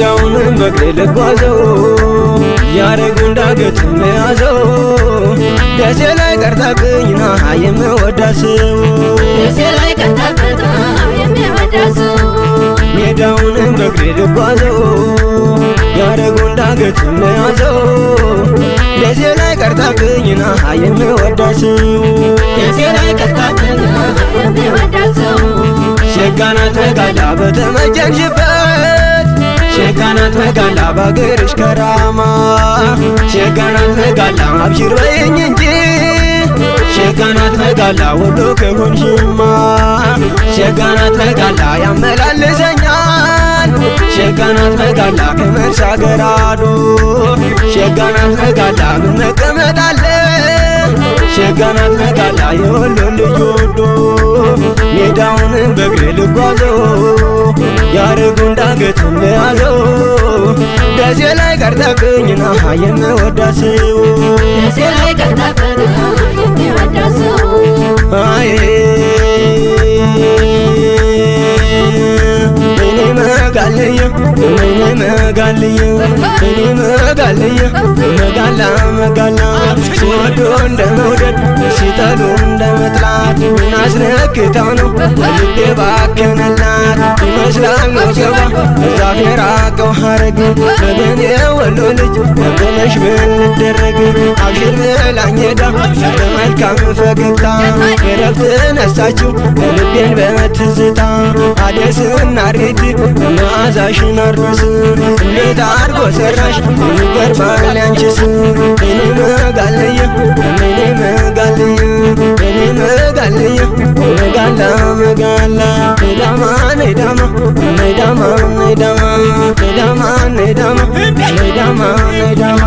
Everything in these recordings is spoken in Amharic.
ሜዳውን በእግሬ ልጓዘው ያረጉን ዳገት መያዘው ደሴ ላይ ቀርታብኝና የምወዳስው ደሴ ላይ ቀርታብኝና የምወዳስው ሜዳውን በእግሬ ልጓዘው ያረጉን ዳገት መያዘው ደሴ ላይ ቀርታብኝና የምወዳስው ደሴ ላይ ቀርታብኝና የምወዳስው ሸጋናት መጋላ በተመጀንሽበት ሸጋናት መጋላ ባገርሽ ከራማ ሸጋናት መጋላ አብሽር በይኝ እንጂ ሸጋናት መጋላ ወሎ ከሆንሽማ ሸጋናት መጋላ ያመላልሰኛል ሸጋናት መጋላ ከመርሳ ገራዶ ሸጋናት መጋላ ምን መቀመጥ አለ ሸጋናት መጋላ የወሎን ልጅ ወዶ ሜዳውን በእግሬ ልጓዘው ያረጉን ዳገት መያዘው ደሴ ላይ ቀርታብኝና የምወዳስው ደሴ ላይ ቀርታብኝና የምወዳስው እኔ መጋልየ መጋላ መጋላ ሲወዱ እንደ መውደድ ሲጠሉ እንደ መጥላት ምን አስነክታው ነው ልቤ ባከነላት ይመስላል ወገባ ዛፍ የራቀው ሐረግ በገን የወሎ ልጅ በገነሽ ምን ልደረግ አብሽር ብላኝ ሄዳ በመልካም ፈገግታ የረፍት ነሳችው ልቤን በትዝታ አደስና ሬት መዓዛሽን አርስ እንዴት አርጎ ሰራሽ ይገርማል ያንቺስ እኔ መጋልየ መጋላ መጋላ ነዳማ ነዳማ ነዳማ ነዳማ ነዳማ ነዳማ ነዳማ ነዳማ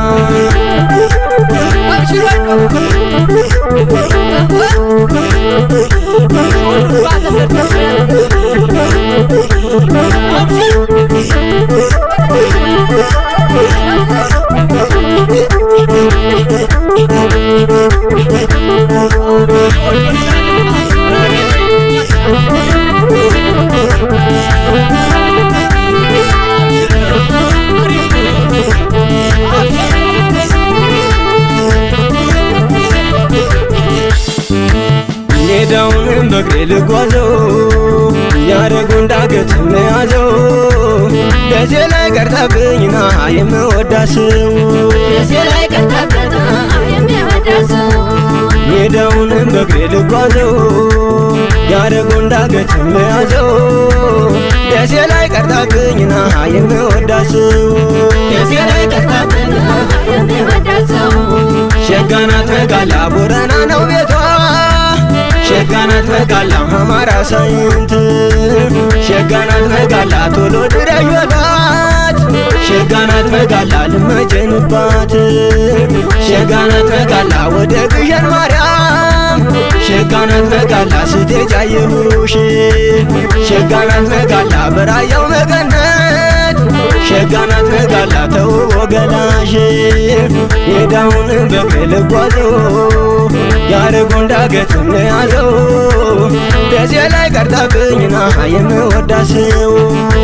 ሜዳውን በእግሬ ልጓዘው ያረጉን ዳገት መያዘው ደሴ ላይ ቀርታብኝና የምወዳስው ደሴ ላይ ቀርታብኝና የምወዳስው ሜዳውን በእግሬ ልጓዘው ያረጉን ዳገት መያዘው ደሴ ላይ ቀርታብኝና የምወዳስው ደሴ ላይ ቀርታብኝና የምወዳስው ሸጋናት መጋላ ቦረና ነው ቤቷ ሸጋናት መጋላ አማራ ሳይንት ሸጋናት መጋላ ቶሎ ድረሽ በላት ሸጋናት መጋላ ልመጀንባት ሸጋናት መጋላ ወደ ግሸን ማርያም ሸጋናት መጋላ ስትሄጂ አየሁሽ ሸጋናት መጋላ በራያው መቀነት ሸጋናት መጋላ ተውቦ ገላሽ ሜዳውን በእግሬ ልጓዘው ያረጉን ዳገት መያዘው ደሴ ላይ ቀርታብኝና የምወዳስው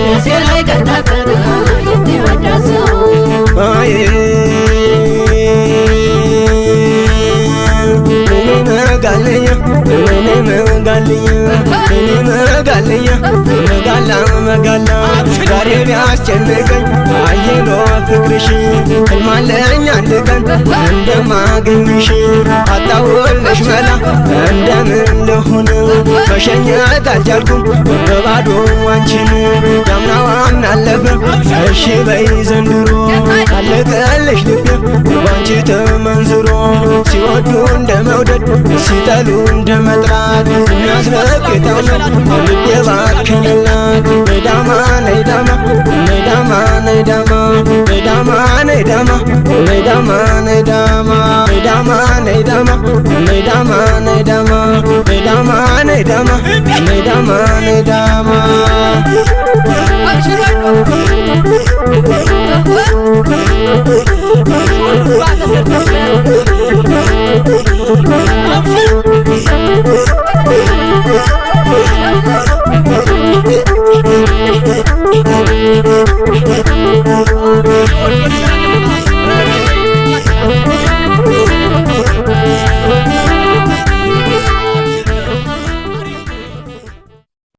ደሴ ላይ ቀርታብኝና የምወዳስው መጋላ መጋላ ዛሬ ቢያስጨንቀኝ አየሎ ፍቅርሽ ህልማለኝ አንድ ቀን እንደማገኝሽ አጣውልሽ መላ እንደምን ልሁን መሸኘት አልቻልኩም በባዶ አንቺን ያምናዋን አለፈ እሺ በይ ዘንድሮ አለቀልሽ ልቤ ባንቺ ተመንዝሮ ሲወዱ እንደ መውደድ ሲጠሉ እንደ መጥላት የሚያስረግጠው ነው ልቤ ባከነላት ነዳማ ነዳማ ነዳማ ነዳማ ነዳማ ነዳማ ነዳማ ነዳማ ነዳማ ነዳማ ነዳማ ነዳማ ነዳማ ነዳማ ነዳማ ነዳማ Thank you.